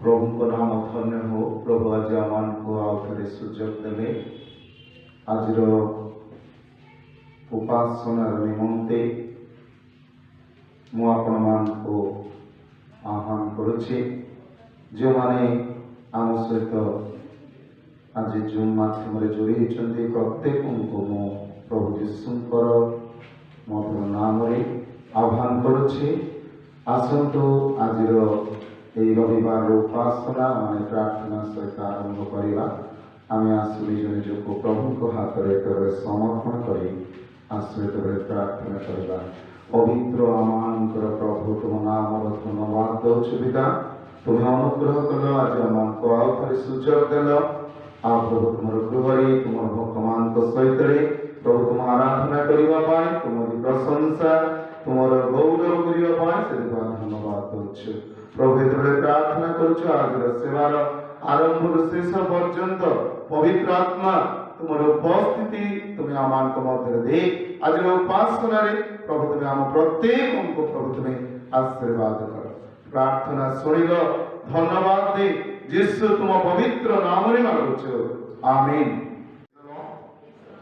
प्रभु को नाम धन्य हो। प्रभु आज आम को आउ थे सुजोग देले आज उपासनार निमंते मु आपण को आह्वान करुचे जो माने आम सहित आज जूम मध्यम जोड़ी होती प्रत्येक को मु प्रभु जीशुकर मधुर नाम आह्वान करुचे। आसतु आज रविवार उपासना माने प्रार्थना सहित आरंभ करवा। आम आसु निज निजक प्रभु को हाथ में समर्पण कर आसु प्रार्थना करवा। पवित्र आमानकर प्रभु तुम नाम धन्यवाद दौच पिता तुम्हें अनुग्रह कल आज आम को आउ थे सुजोग देल आ प्रभु तुम गृह तुम भक्तमान सहित प्रभु तुम आराधना करने तुम प्रशंसा तुम गौरव करने धन्यवाद दौच। प्रभु ये प्रार्थना करुच आज सेवार आरंभ शेष पर्यंत पवित्र आत्मा तुम उपस्थिति तुम्हें आम मध्य दे आज उपासना प्रभु तुम्हें आम प्रत्येक को प्रभु तुम्हें आशीर्वाद कर प्रार्थना शुणिल धन्यवाद दे जीशु तुम पवित्र नाम मांगुच आमीन।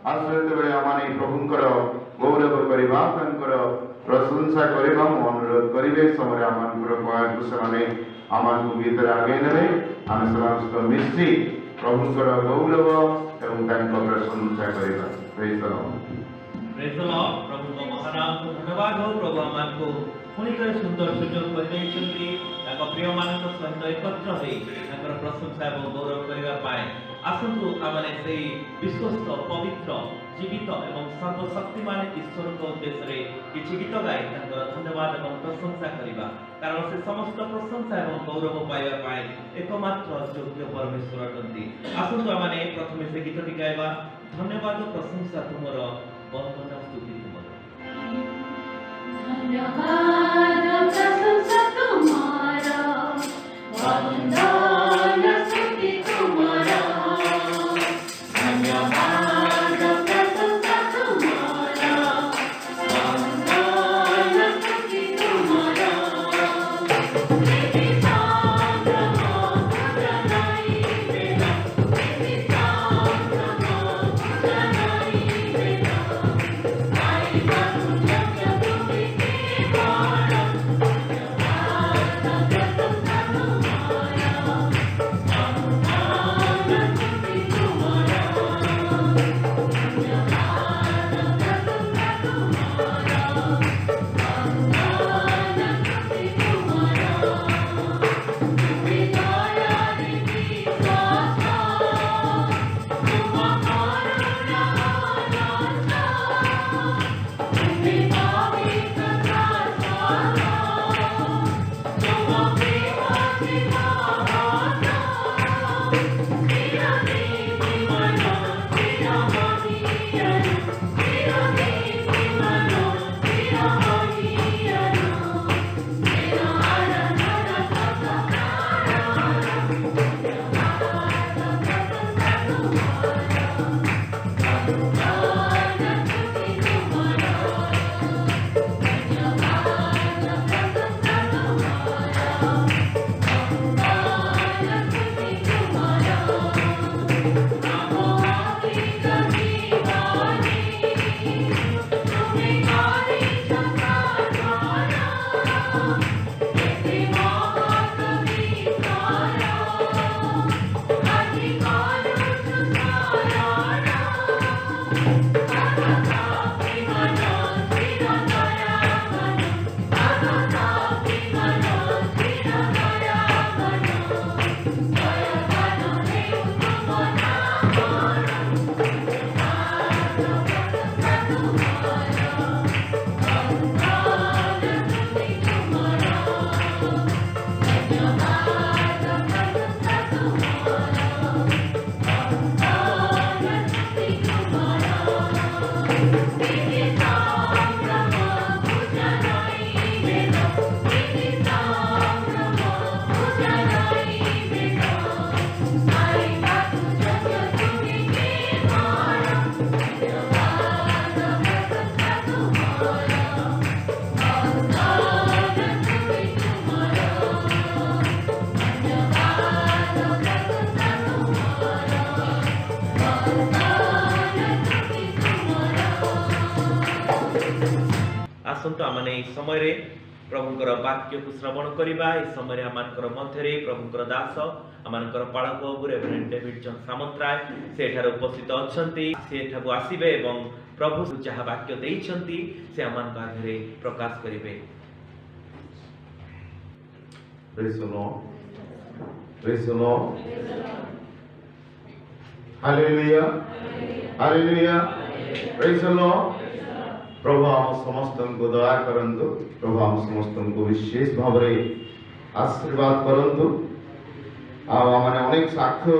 आज आम प्रभुंकर गौरव करवा प्रशंसा करवा अनुरोध करेंगे समय आम से आम गीत आगे ने आम समस्त मिशी प्रभुंकर गौरव एवं प्रशंसा करवा। प्रभु को महानाम को धन्यवाद हो। प्रभु आम को पुणी थे सुंदर सुजोग कर प्रिय मान सहित एकत्र हो प्रशंसा और गौरव करने आसतु आम से विश्वस्त पवित्र जीवित एवं सर्वशक्तिमान ईश्वर को उद्देश्य किसी गीत गाई धन्यवाद और प्रशंसा करवा कारण से समस्त प्रशंसा और गौरव पाइबा एकमात्र योग्य परमेश्वर अटंती। आसतु आम प्रथम से गीतटी गाइबा धन्यवाद प्रशंसा तुमर वंदना स्तुति तुमर धन्यवाद प्रशंसा तुम्हारा वंदना स्तुति तुम्हारा धन्यवाद प्रशंसा तुम्हारा वंदना स्तुति तुम्हारा तेरी साधना जनाई बेना तेरी साधना जनाई बेना आई बात जग तुम्हें के बारा तुम्हारा आसंतु आमने ए समय रे प्रभुंकर वाक्य को श्रवण करिबा। ए समय रे आमानकर मध्य रे प्रभुंकर दास आमानकर पालक रेवरेंड डेविड जॉन सामंतराय सेठार उपस्थित अछंती। सेठाकु आसीबे एवं प्रभु जहाँ वाक्य देइछंती से आमान आगे प्रकाश करिबे। Praise the Lord. Praise the Lord. Hallelujah. Hallelujah. Praise the Lord. प्रभु आम समस्त को दया करंतु। प्रभु आम समस्त को विशेष भाव रे आशीर्वाद करंतु। आमने अनेक साक्ष्य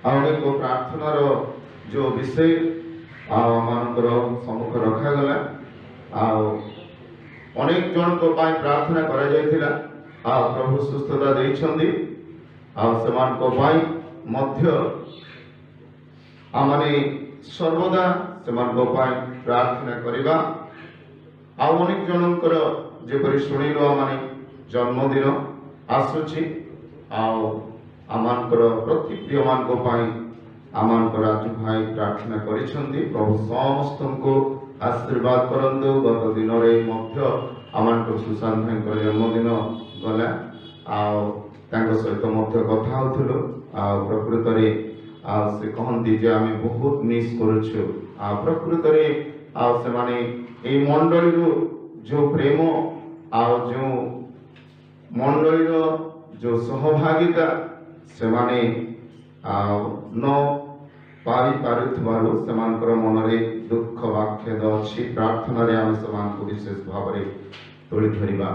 अनेक प्रार्थनार जो विषय आमनकर सम्मुख रखा गला अनेक जन को पाई प्रार्थना करा जायथिला। प्रभु सुस्थता देइछंदी सेमान को पाई मध्य आमने सर्वदा सेमान को पाई प्रार्थना करिबा। अनेक जनकर जेपरि शुणिलो आमने जन्मदिन आसुची आमानकर प्रति प्रिय मान को पाई आमानकर राजू भाई प्रार्थना करिछंदी। प्रभु समस्त को आशीर्वाद करंतु। गत दिन रे मध्य आमानकर सुशांत भाई जन्मदिन गला तांको सहित मध्य कथा होथुलो। प्रकृत रे से कहंती जे आमे बहुत मिस करूछु। प्रकृत रे से माने ए मंडली जो प्रेम जो मंडली जो सहभागिता से माने न पाई पारुथबारु सेमानकर मनरे दुख वाख्यद अछि। प्रार्थना रे आमे सेमानकु विशेष भाव रे तोଳି धरिबा।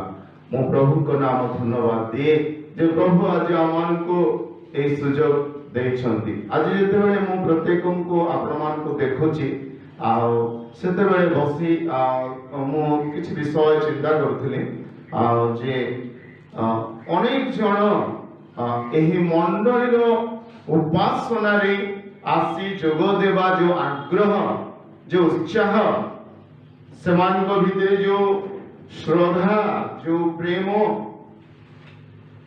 मो प्रभु को नाम धन्यवाद दिए जे प्रभु आज आमानकु ए सुजोग देइछंती। आज जेतेबेले मो प्रत्येकଙ୍କୁ आपनमानकु देखुछि सेतेबेले बसी मो किछि विषय चिंता करथिले जे अनेक जन एही मंडलीर उपासना रे आसी जोग देवा जो आग्रह जो उत्साह सेमानक भितरे जो श्रद्धा जो प्रेम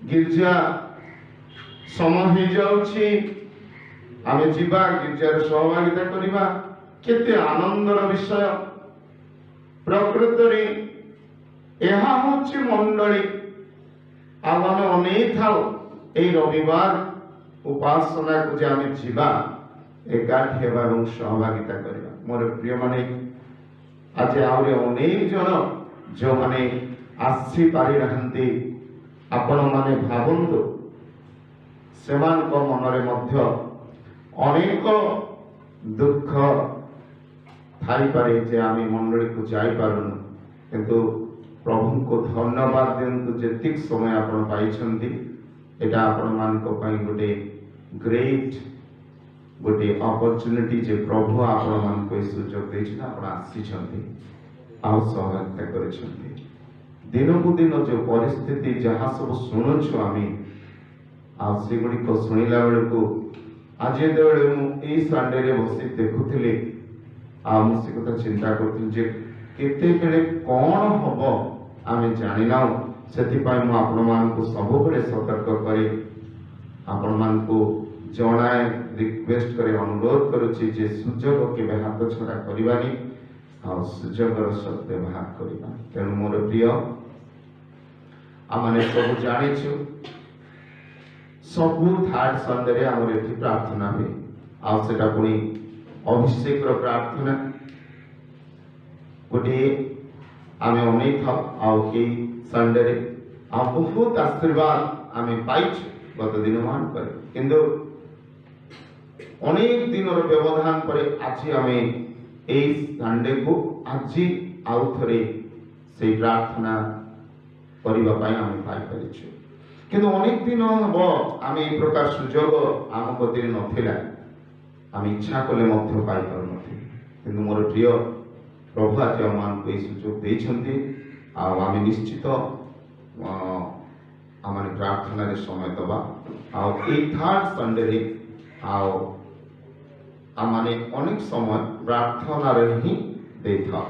गिरजा समय हो जाउछि आमे जीवा गिरजार सहभागिता करिबा केते आनंदर विषय। प्रकृत रे एहा होछि मंडली आमे अनेक थाउ ए रविवार उपासना को जे आमे जीवा एकाठी हेबा এবং सहभागिता करिबा। मोर प्रिय माने आज आउरे अनेक जन जो माने आसी पारि रहंती आपण माने भाबंतु सेमान को मनरे मध्य अनेक दुख थाई पारे जे आमी मंडली को जाई पारुनु। किंतु प्रभु को धन्यवाद दियंतु जेतिक समय आपण पाइछंती एटा आपण मान को पई गोटे ग्रेट गोटे अपॉर्चुनिटी जे प्रभु आपण मान को सुजोग देछि आपण आसीछंती सहभागिता करिछंती। दिन को दिन जो परिस्थिति जहाँ सब शुणुछु आमी सेगुड़ी को शुणिला बेले को आज जेतेबेले मु ए संडे रे बसी देखुथिली से कथा चिंता करथिली जे केते बेले कोन हबो आमे जानिनाउ। सेति पई मु आपण मान को सब बेले सतर्क करी आपण मान को जणाए रिक्वेस्ट करे अनुरोध करूची जे सुजोग केबे हाथ छडा करिबानी सुजोगर सद व्यवहार करिबा। तेणु मोर प्रिय आमने सब जानिछु सबु थर्ड संडे रे हमर एठी प्रार्थना हुए सेटा पुणी अभिषेक रो प्रार्थना गोटे आमे अनेक ए संडे रे बहुत आशीर्वाद आमे पाइछु गत दिन मान करे। किंतु अनेक दिन रो व्यवधान परे आज आमे ए संडे को आज आउ थरे से प्रार्थना करिबा पई आमे पाइ परिछु। किंतु अनेक दिन हबो आमे ए प्रकार सुजोग आम कतिरे नथिला आमे इच्छा कले मध्य पाइ पारु नथि। किंतु मोर प्रिय प्रभु आज आमान को सुजोग देइछंती आमे निश्चित आमाने प्रार्थना रे समय दबा ए थर्ड संडे रे आमाने अनेक समय प्रार्थना रे ही देथा।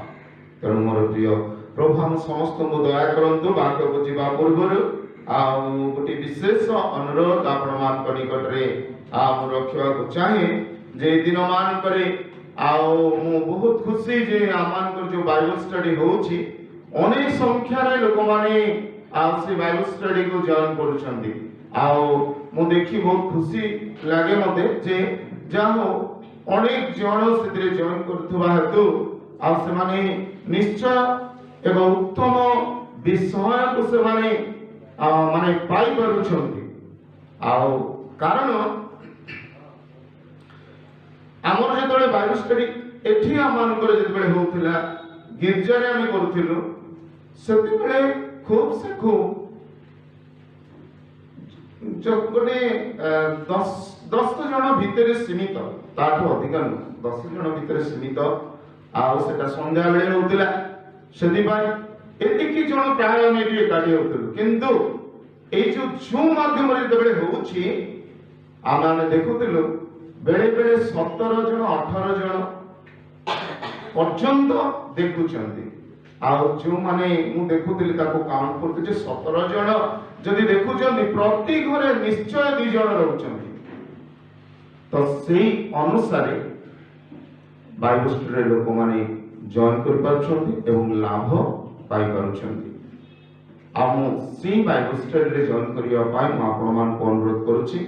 तेणु मोर प्रिय प्रभु हम समस्त को दया करंतु। वाक्य को जीवा पूर्व गोटे विशेष अनुरोध आपण मान निकट रे रखा को चाहे जे दिन मान करे मु बहुत खुशी जे आमान जो बाइबल स्टडी होउची अनेक संख्यार लोक मैंने से बाइबल स्टडी को जॉइन करुछंती मु देखी बहुत खुशी लगे मते जे जाहो अनेक जन से जॉइन करथुबा हेतु से माने निश्चय एक उत्तम विषय को से माने माने पाई करुछंती कारण आमर जो बाइबल स्टडी एठी आमनकर जेतबेले होउथिला गिरजारे आमे करूथिलु सेतबेले खूब से खूब जो गोटे 10 जन भितर सीमित ताठो अधिक 10 जन भितर सीमित सेटा संध्या बेले होउथिला सेति पाई एतिकी जन प्राय आमे एठी एकाठी होउथिलु किंतु ए जो जूम माध्यम रे जेतबेले होउछि आमे देखुथिलु बेले बेले 17 जन 18 जन पर्यंत देखुचंती जो माने मु देखुथिली ताको काउंट करते जे 17 जन जदि देखुचंती प्रति घरे निश्चय 2 जन रहउचंती तो सेही अनुसारे बाइबल स्टडी लोक माने जॉइन कर पाछंती एवं लाभ पाई पाछंती मु सी बाइबल स्टडी रे जॉइन करिया पाई मु आपण मान को अनुरोध करूची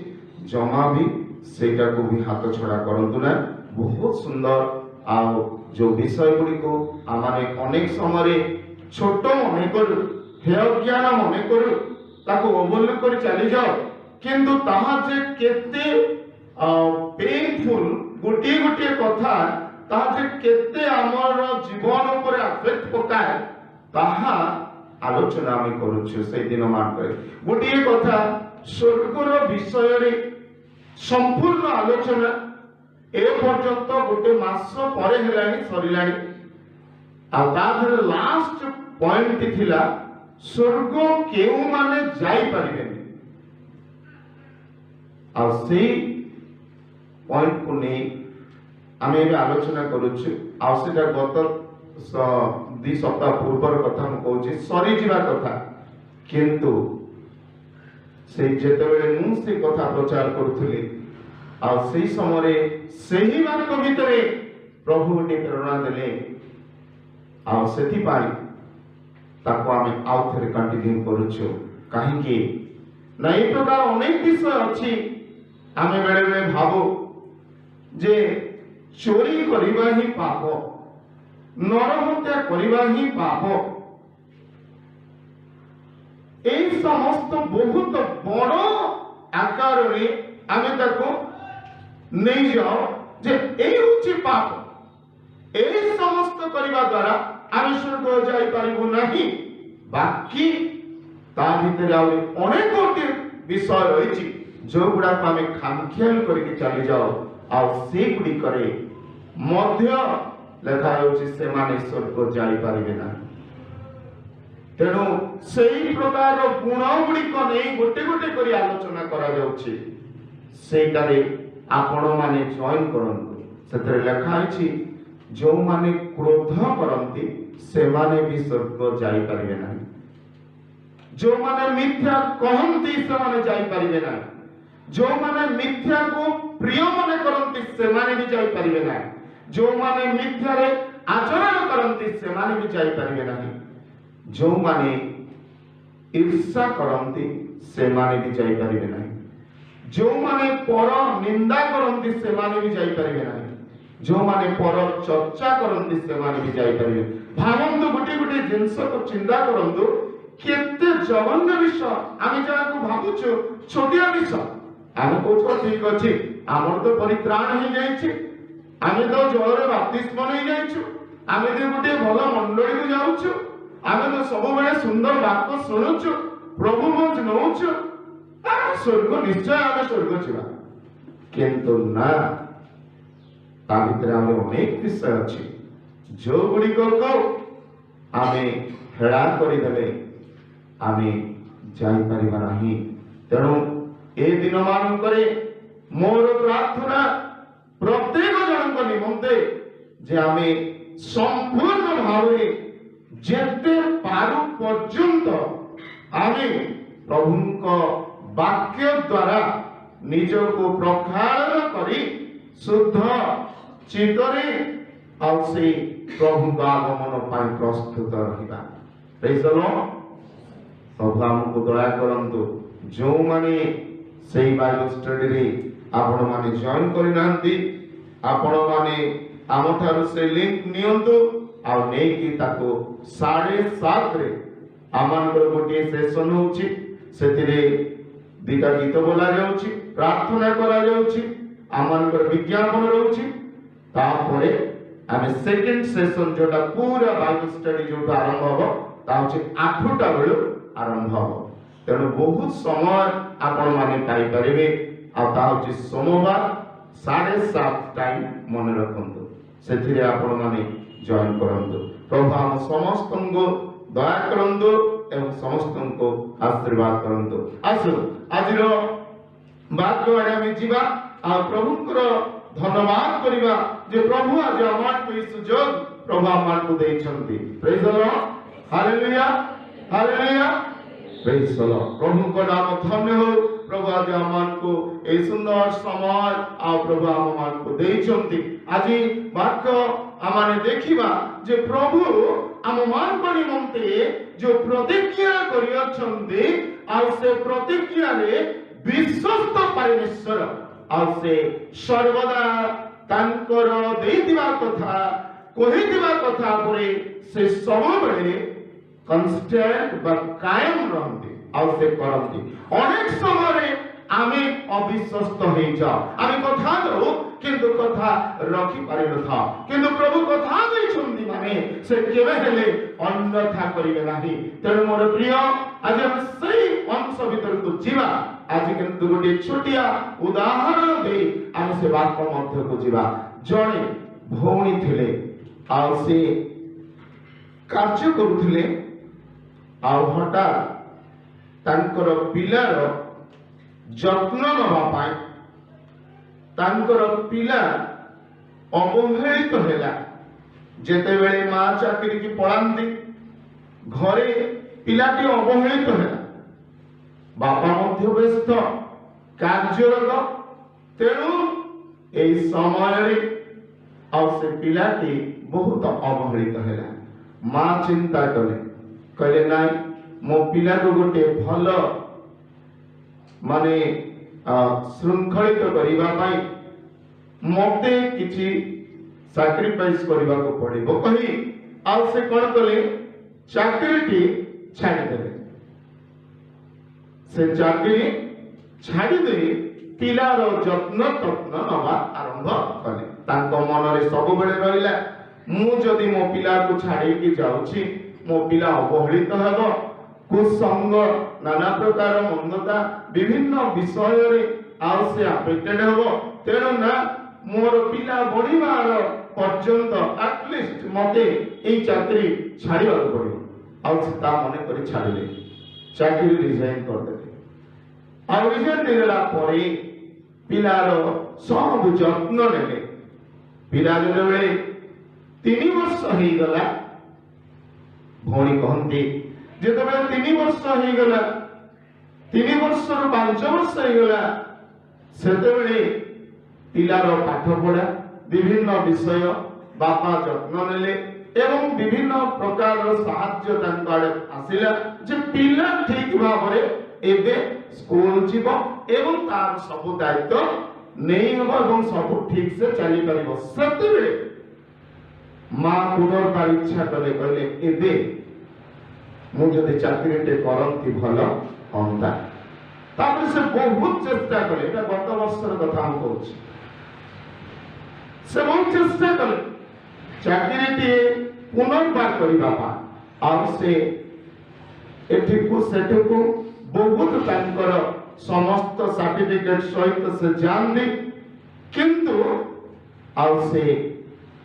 जमा भी सेटा को भी हाथ छड़ा करंतु ना बहुत सुंदर जो विषय गुड़ी को आमाने अनेक समय छोट मन करू हे ज्ञान मन करू ताको अवलोकन कर चली जाओ किंतु ताहा जे केते पेनफुल गोटे गोटे कथा ताहा जे केते हमर जीवन ऊपर अफेक्ट पकाए ताहा आलोचना आमे करूछु से दिन मान करे गोटे कथा स्वर्गर विषय रे संपूर्ण आलोचना ए पर्यंत गोटे मास परे हेलानी सरिलानी लास्ट पॉइंट थिला स्वर्ग केउ माने जाई परिबेनी से पॉइंट को नहीं आमे एबे आलोचना करूछु सेटा गत 2 सप्ताह पूर्वर कथा मु कहूची सरी जीवा कथा किंतु से जेतेबेले मु से कथा प्रचार करूथली से समय सही मार्ग भितर प्रभु गोटे प्रेरणा देले सेथिपाई ताको आमे आउ थरे कंटिन्यू करूछु काहेकि ना ए प्रकार अनेक विषय अछि आमे बेले बेले भाबो जे चोरी करिबा ही पाप नरहत्या करिबा ही पाप ए समस्त बहुत बड़ आकार रे आमे ताको नहीं जाओ जे ए होची पाप ए समस्त करिबा द्वारा आमे स्वर्ग जाई पारिबु नाही बाकी ता भितर आउे अनेक गोटे विषय रहिछि जो गुडा को आमे खामखियाल करके चली जाओ से गुडी करे मध्य लेखा होछि से माने स्वर्ग जाई पारिबे ना तेणु सेही प्रकार गुण गुडी को नहीं गोटे गोटे करी आलोचना करा जाउछि सेटारे आपण माने जॉइन करंतु सेतरे लेखा अछि जो माने क्रोध करंती से माने भी स्वर्ग जाई परिबे नाही जो माने मिथ्या कहंती से माने जाई परिबे नाही जो माने मिथ्या को प्रिय माने करंती से माने भी जाई परिबे नाही जो माने मिथ्या रे आचरण करंती से माने भी जाई परिबे नाही जो माने ईर्ष्या करंती से माने भी जाई परिबे नाही जो माने पर निंदा करंती से माने भी जाई परिबे नाही जो माने पर चर्चा करंती से माने भी जाई परिबे भावंतु गुटे गुटे जिंस को चिंता करंतु केते जघन्य विषय आमे जा को भाबुछु छोटिया विषय आमे कोछो ठीक अछि हमर तो परित्राण हे जाईछि आमे तो जळरे बाप्तिस्म नै जाईछु आमे जे गुटे भलो मंडली को जाउछु आमे तो सब बेले सुंदर वाक्य सुनुछु प्रभु मज नउछु स्वर्ग निश्चय आमे स्वर्ग छिबा किंतु ना ता भितर आमे अनेक विषय अछि जो गुडी को आमे हेळा करि देले आमे जाई परिबा नाही तेणु ए दिन मान करे मोर प्रार्थना प्रत्येक जनक निमंते जे आमे संपूर्ण भावे जेते पारु पर्यंत आमे प्रभुंको वाक्य द्वारा निज को प्रक्षालन करी शुद्ध चित्तरे से प्रभु आगमन पाई प्रस्तुत रहिबा प्रेज द लॉर्ड। सब हमको दया करंतु जो माने सेही बाइबल स्टडी रे आपण माने जॉइन करि नांती आपण माने आमठारु से लिंक नियंतु आ नै कि ताको 7:30 रे आमानकर गोटे सेशन होछि सेतिरे दिटा गीत बोला जाउछि प्रार्थना करा जाउछि आमानकर विज्ञापन रहउछि तापरे आमे सेकंड सेशन जोटा पूरा बाइबल स्टडी जोटा आरंभ हो ता होछि 8टा बेलु आरंभ हो तेणु बहुत समय आपण माने पाई परिबे आ ता होछि सोमवार 7:30 टाइम मन रखंतु सेथिरे आपण माने जॉइन करंतु प्रभु हम समस्त को दया करंतु एवं समस्त को आशीर्वाद करंतु आसु आजिर बात को आमे जीवा आ प्रभुकर धन्यवाद करिबा जे प्रभु आज आमान को इस सुयोग प्रभु आमान को देइछंती praise the lord hallelujah hallelujah praise the lord प्रभु को नाम धन्य हो प्रभु आज आमान को ए सुंदर समय आ प्रभु आमान को देइछंती आजि वाक्य आमाने देखिबा जे प्रभु आमान को निमंते जो प्रतिज्ञा करियछंती आ से प्रतिज्ञा रे विश्वस्त परमेश्वर आ से सर्वदा तांकर देइतिबा कथा कहितिबा कथा परे से सबबेले कन्स्टेंट बा कायम रहंती आ से करंती अनेक समय आमे अविश्वस्त हो जाओ आमे कथा दो किंतु कथा रखी पारि न था किंतु प्रभु कथा दैछंती माने से केबे हेले अन्यथा करिवे नाही तेणु मोर प्रिय आज हम सही अंश भीतर को जीवा आज किंतु गोटे छोटिया उदाहरण दे आमे से वाक्य मध्य को जीवा जणे भौणी थिले आ से कार्य करूथिले आ हठात तांकर पिलार যত্ন নবা পাই তাঙ্কর পিলা অবহেলিত হেলা যেতেবেলে মা চাকরি কি পড়ান্তি ঘরে পিলাটি অবহেলিত হেলা বাপা মধ্য ব্যস্ত কার্যরত তেণু এই সমୟରେ ଆଉ ସେ ପିଲାଟି ବହୁତ ଅବହେଳିତ ହେଲା ମା ଚିନ୍ତା କଲେ କହିଲେ ନାଇଁ ମୋ ପିଲାକୁ ଗୋଟେ ଭଲ माने श्रृंखलित करिबा पाई मते किछि सैक्रिफाइस करबा को पड़िबो कहि आ से कोन कले चाकरीटी छाडी देले से चाकरी छाडी दे पिलार यत्न तत्न नवा आरंभ कले तांको मन रे सब बेले रहिला मु जदी मो पिला को छाडी के जाउछि मो पिला अवहेलित हेबो कुसंग नाना प्रकार मंदता विभिन्न विषय रे आउ से अफेक्टेड हो तेणु ना मोर पिला बढ़िबार पर्यंत एटलिस्ट मते ए चाकरी छाड़ीबा पड़िबो आउ ता मने करी छाड़िले चाकरी रिजाइन कर देले आउ रिजाइन देला परे पिलार सब यत्न नेले पिला जेबे 3 वर्ष हे गला भौणी कहंती जेतबे 3 वर्ष हे गला 3 वर्ष रु 5 वर्ष हे गला सेतेबेले पिलार पाठ पढ़ा विभिन्न विषय बापा यत्न नेले एवं विभिन्न प्रकार साहाय्य तांको आडे आसिला जे पिला ठीक भाबरे एबे स्कूल जीवो एवं तार सब दायित्व नेई हबो एवं सब ठीक से चली परिबो सेतेबेले मां पुनर्बार इच्छा कले कहले एबे मु जदि चाकरी टे करंती भलो होंदा तापर से बहुत चेष्टा कले एटा गत वर्षर कथा हम कहूछ से बहुत चेष्टा कले चाकरी टे पुनर्बार करिबा पा आ से एठी को सेठी को बहुत तांकर समस्त सर्टिफिकेट सहित से जान दे किंतु आ से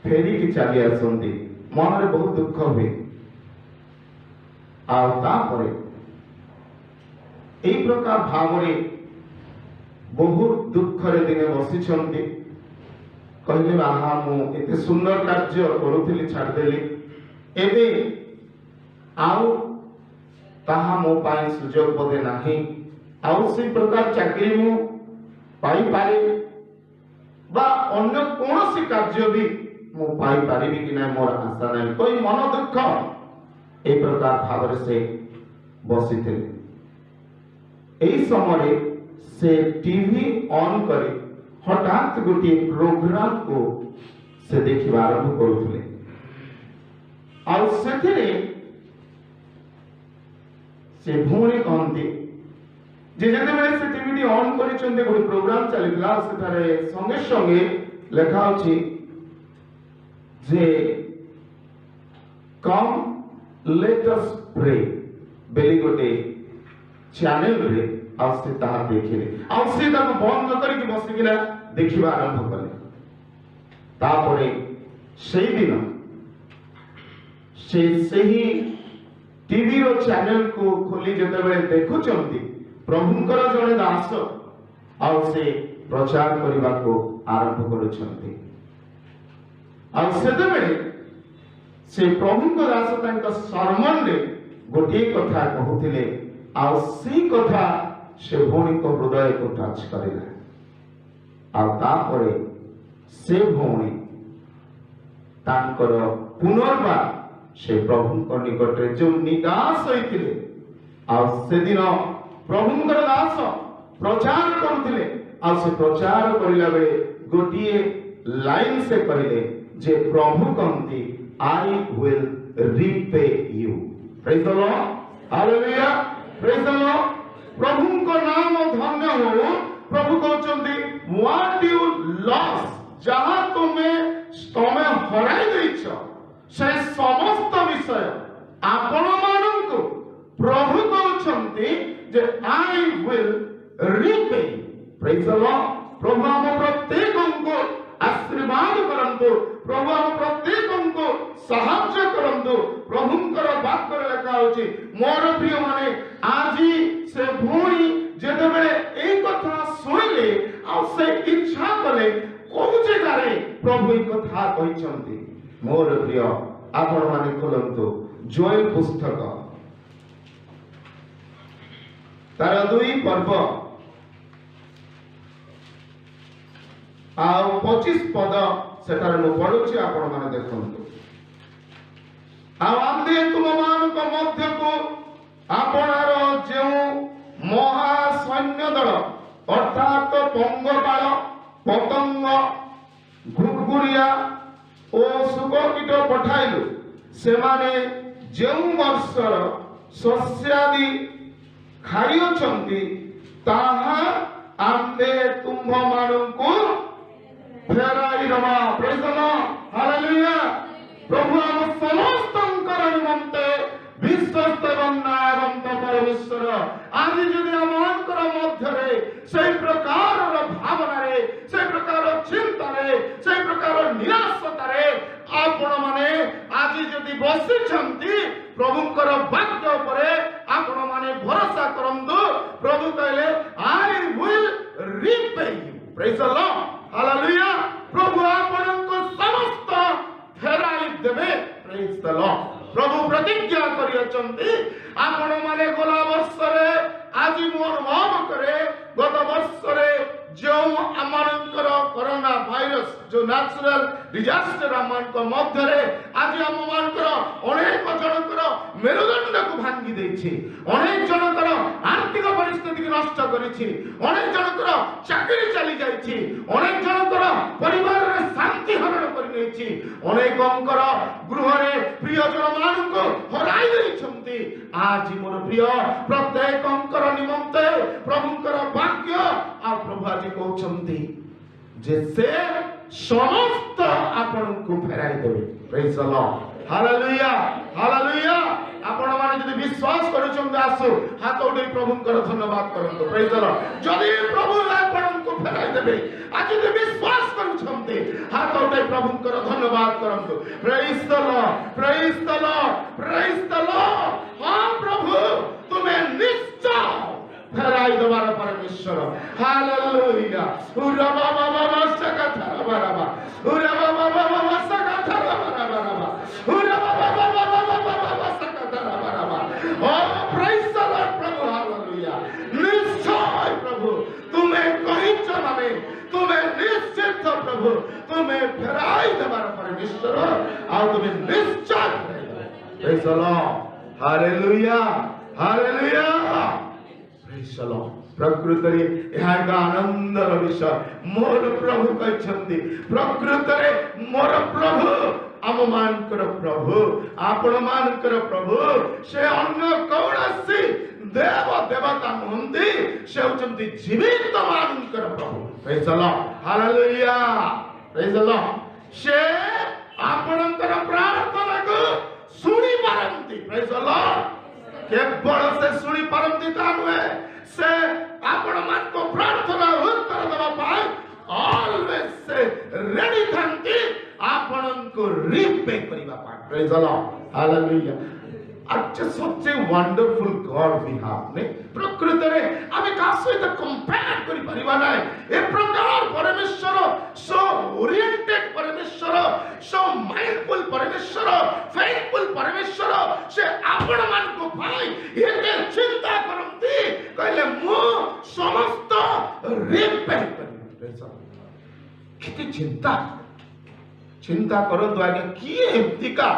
फेरी की चली आसंती मन रे बहुत दुख हुए आउतापरे एई प्रकार भावरे बहुत दुख रे दिने बसी छंती कहले आहा मु एते सुंदर कार्य करूथिली छाड़ देली एबे आउ ताहा मो पाई सुजोग बदे नाही आउ से प्रकार चाकरी मु पाई पारे बा अन्य कोनोसी कार्य भी मु पाई पारिबी कि ना मोर आशा नाही कोई मन दुख এই প্রকার ভাবে সে বসিଥିଲେ। এই সময় সে টিভি অন করে হঠাৎ গোটিয়ে প্ରୋଗ୍ରାମ को ସେ ଦେଖିବା ଆରମ୍ଭ କରୁଥିଲେ। ଆଉ ସେଥିରେ ସେ ଭଉଣୀ କହନ୍ତି ଯେ ଯେତେବେଳେ ସେ ଟିଭିଟି ଅନ୍ କରିଛନ୍ତି ଗୋଟେ ପ୍ରୋଗ୍ରାମ ଚାଲିଥିଲା, ସେଠାରେ ସଙ୍ଗେ ସଙ୍ଗେ ଲେଖା ଅଛି ଯେ କମ୍ ଲେଟ୍ ଅସ୍ ପ୍ରେ ବୋଲି ଗୋଟେ ଚ୍ୟାନେଲରେ ଆଉ ସେ ତାହା ଦେଖିଲେ। ଆଉ ସେ ତାକୁ ବନ୍ଦ କରିକି ବସିକିନା ଦେଖିବା ଆରମ୍ଭ କଲେ। ତାପରେ ସେଇଦିନ ସେ ସେହି ଟିଭିର ଚ୍ୟାନେଲକୁ ଖୋଲି ଯେତେବେଳେ ଦେଖୁଛନ୍ତି, ପ୍ରଭୁଙ୍କର ଜଣେ ଦାସ ଆଉ ସେ ପ୍ରଚାର କରିବାକୁ ଆରମ୍ଭ କରୁଛନ୍ତି। ଆଉ ସେତେବେଳେ ସେ ପ୍ରଭୁଙ୍କ ଦାସ ତାଙ୍କ ସର୍ମନରେ ଗୋଟିଏ କଥା କହୁଥିଲେ, ଆଉ ସେଇ କଥା ସେ ଭଉଣୀଙ୍କ ହୃଦୟକୁ ଟଚ୍ କରିଲା। ଆଉ ତାପରେ ସେ ଭଉଣୀ ତାଙ୍କର ପୁନର୍ବାର ସେ ପ୍ରଭୁଙ୍କ ନିକଟରେ ଯେଉଁ ନିରାଶ ହୋଇଥିଲେ, ଆଉ ସେଦିନ ପ୍ରଭୁଙ୍କର ଦାସ ପ୍ରଚାର କରୁଥିଲେ, ଆଉ ସେ ପ୍ରଚାର କରିଲା ବେଳେ ଗୋଟିଏ ଲାଇନ ସେ କହିଲେ ଯେ ପ୍ରଭୁ କହନ୍ତି I will repay you. Praise the Lord. Hallelujah. Praise the Lord. ପ୍ରଭୁଙ୍କ ନାମ ଧନ୍ୟ ହଉ। ପ୍ରଭୁ କହୁଛନ୍ତି what you lost, ଯାହା ତମେ ହରାଇ ଦେଇଛ, ସେ ସମସ୍ତ ବିଷୟ ଆପଣମାନଙ୍କୁ ପ୍ରଭୁ କହୁଛନ୍ତି ଯେ I will repay. Praise the Lord. ପ୍ରଭୁ ଆମ ପ୍ରତ୍ୟେକଙ୍କୁ ଆଶୀର୍ବାଦ କରନ୍ତୁ। ପ୍ରଭୁ ଆମ ପ୍ରତ୍ୟେକଙ୍କୁ ସାହାଯ୍ୟ କରନ୍ତୁ। ପ୍ରଭୁଙ୍କର ବାକ୍ୟରେ ଲେଖା ହେଉଛି, ମୋର ପ୍ରିୟମାନେ, ଆଜି ସେ ଭଉଣୀ ଯେତେବେଳେ ଏଇ କଥା ଶୁଣିଲେ ଆଉ ସେ ଇଚ୍ଛା କଲେ କୋଉ ଜାଗାରେ ପ୍ରଭୁ ଏଇ କଥା କହିଛନ୍ତି। ମୋର ପ୍ରିୟ, ଆପଣମାନେ ଖୋଲନ୍ତୁ ଜୋଏଲ ପୁସ୍ତକ ତାର 2 ପର୍ବ ଆଉ 25 ପଦ ସେଠାରେ ମୁଁ ପଢୁଛି, ଆପଣମାନେ ଦେଖନ୍ତୁ। ଆଉ ଆମ୍ଭେ ତୁମମାନଙ୍କ ମଧ୍ୟକୁ ଆପଣାର ଯେଉଁ ମହାସୈନ୍ୟ ଦଳ ଅର୍ଥାତ୍ ପଙ୍ଗପାଳ, ପତଙ୍ଗ, ଘୁଗୁରିଆ ଓ ଶୁକକୀଟ ପଠାଇଲୁ। ସେମାନେ ଯେଉଁ ବର୍ଷର ଶସ୍ୟାଦି ଖାଇଅଛନ୍ତି, ତାହା ଆମ୍ଭେ ତୁମ୍ଭମାନଙ୍କୁ ଫେରାଇ ଦେବା। ପ୍ରେଜ୍ ଦ ଲର୍ଡ। ହାଲେଲୁୟା। ପ୍ରଭୁ ଆମ ସମସ୍ତଙ୍କର ନିମନ୍ତେ ବିଶ୍ୱସ୍ତ ଏବଂ ନ୍ୟାୟବନ୍ତ ପରମେଶ୍ୱର ଆଜି ଯଦି ଆମମାନଙ୍କର ମଧ୍ୟରେ ସେଇ ପ୍ରକାରର ଭାବନାରେ, ସେଇ ପ୍ରକାର ଚିନ୍ତାରେ, ସେଇ ପ୍ରକାର ନିରାଶତାରେ ଆପଣମାନେ ଆଜି ଯଦି ବସିଛନ୍ତି, ପ୍ରଭୁଙ୍କର ବାକ୍ୟ ଉପରେ ଆପଣମାନେ ଭରସା କରନ୍ତୁ। ପ୍ରଭୁ କହିଲେ I will repay you. Praise the Lord. Hallelujah. ପ୍ରଭୁ ଆପଣଙ୍କୁ ସମସ୍ତ ଫେରାଇ ଦେବେ। Praise the Lord. ପ୍ରଭୁ ପ୍ରତିଜ୍ଞା କରିଅଛନ୍ତି, ଆପଣମାନେ ଗଲା ବର୍ଷରେ, ଆଜି ମୁଁ ଅନୁଭବ କରେ, ଗତ ବର୍ଷରେ ଯେଉଁ ଆମମାନଙ୍କର କରୋନା ଭାଇରସ, ଯେଉଁ ନ୍ୟାଚୁରାଲ ଡିଜାଷ୍ଟର ଆମମାନଙ୍କ ମଧ୍ୟରେ ଆଜି ଆମମାନଙ୍କର ଅନେକ ଜଣଙ୍କର ମେରୁଦଣ୍ଡକୁ ଭାଙ୍ଗି ଦେଇଛି, ଅନେକ ଜଣଙ୍କର ଆର୍ଥିକ ପରିସ୍ଥିତିକୁ ନଷ୍ଟ କରିଛି, ଅନେକ ଜଣଙ୍କର ଚାକିରି ଚାଲି ଯାଇଛି, ଅନେକ ଜଣଙ୍କର ପରିବାରରେ ଶାନ୍ତି ହରଣ କରିନେଇଛି, ଅନେକଙ୍କର ଗୃହରେ ପ୍ରିୟଜନ ମାନଙ୍କୁ ହରାଇ ଦେଇଛନ୍ତି। ଆଜି ମୋର ପ୍ରିୟ, ପ୍ରତ୍ୟେକଙ୍କର ନିମନ୍ତେ ପ୍ରଭୁଙ୍କର ବାକ୍ୟ ଆଉ ପ୍ରଭୁ ଆଜି କହୁଛନ୍ତି ଯେ ସେ ସମସ୍ତ ଆପଣଙ୍କୁ ଫେରାଇ ଦେବେ। ପ୍ରେଜ୍ ଦ ଲର୍ଡ। ହାଲେଲୁୟା। ହାଲେଲୁୟା। ଆପଣମାନେ ଯଦି ବିଶ୍ୱାସ କରୁଛନ୍ତି, ଆସୁ ହାତ ଉଠେଇ ପ୍ରଭୁଙ୍କର ଧନ୍ୟବାଦ କରନ୍ତୁ। ପ୍ରେଜ୍ ଦ ଲର୍ଡ। ଯଦି ପ୍ରଭୁ ଆପଣଙ୍କୁ ଫେରାଇ ଦେବେ, ଆଜି ଯଦି ବିଶ୍ୱାସ କରୁଛନ୍ତି, ହାତ ଉଠେଇ ପ୍ରଭୁଙ୍କର ଧନ୍ୟବାଦ କରନ୍ତୁ। ପ୍ରେଜ୍ ଦ ଲର୍ଡ। ପ୍ରେଜ୍ ଦ ଲର୍ଡ। ପ୍ରେଜ୍ ଦ ଲର୍ଡ। ହଁ ପ୍ରଭୁ, ତୁମେ ନିଶ୍ଚୟ ଫେରାଇ ଦେବାର ପରମେଶ୍ୱର। ହାଲେଲୁୟା। ଉରା ବାବା ବାବା ସକାଥର ବାବା, ଉରା ବାବା ବାବା ସକାଥର ବାବା, ଉରା ବାବା ବାବା ବାବା ସକାଥର ବାବା। ଓ ପ୍ରେଜ୍ ଦ ଲର୍ଡ। ପ୍ରଭୁ ହାଲେଲୁୟା। ନିଶ୍ଚୟ ପ୍ରଭୁ ତୁମେ କହିଛ ମାନେ ତୁମେ ନିଶ୍ଚିତ ପ୍ରଭୁ ତୁମେ ଫେରାଇ ଦେବାର ପରମେଶ୍ୱର, ଆଉ ତୁମେ ନିଶ୍ଚୟ ଫେରାଇ ଦେବ। Praise the lord. Hallelujah hallelujah praise the lord प्रकृतरे ଏହା ଏକ ଆନନ୍ଦର ବିଷୟ ମୋର ପ୍ରଭୁ କହିଛନ୍ତି ପ୍ରକୃତରେ ମୋର ପ୍ରଭୁ ଆମମାନଙ୍କର ପ୍ରଭୁ ଆପଣମାନଙ୍କର ପ୍ରଭୁ ସେ ଅନ୍ୟ କୌଣସି ଦେବ ଦେବତା ନୁହନ୍ତି ସେ ହେଉଛନ୍ତି ଜୀବିତ ମାନଙ୍କର ପ୍ରଭୁ ପ୍ରେଜ ଦ ଲର୍ଡ ହାଲେଲୁୟା ପ୍ରେଜ ଦ ଲର୍ଡ ସେ ଆପଣଙ୍କର ପ୍ରାର୍ଥନାକୁ ଶୁଣି ପାରନ୍ତି ପ୍ରେଜ ଦ ଲର୍ଡ କେବଳ ସେ ଶୁଣି ପାରନ୍ତି ତା ନୁହେଁ ସେ ଆପଣମାନଙ୍କ ପ୍ରାର୍ଥନା ଉତ୍ତର ଦେବା ପାଇଁ always ସେ ରେଡି ଥାନ୍ତି ଆପଣଙ୍କୁ ରିପେ କରିବା ପାଇଁ praise the Lord hallelujah such a wonderful God we have ne ପ୍ରକୃତରେ ଆମେ କାହା ସହିତ କମ୍ପେୟାର କରିପାରିବା ନାହିଁ ଏ ପ୍ରକାର ପରମେଶ୍ୱର so oriented ପରମେଶ୍ୱର so mindful ପରମେଶ୍ୱର faithful ପରମେଶ୍ୱର ସେ ଆପଣମାନଙ୍କ ପାଇଁ ଏତେ ଚିନ୍ତା କରନ୍ତି କହିଲେ ମୁଁ ସମସ୍ତ ରିପେୟାର କରିବି କେତେ ଚିନ୍ତା କରନ୍ତୁ ଆଜ୍ଞା କିଏ ଏମିତିକା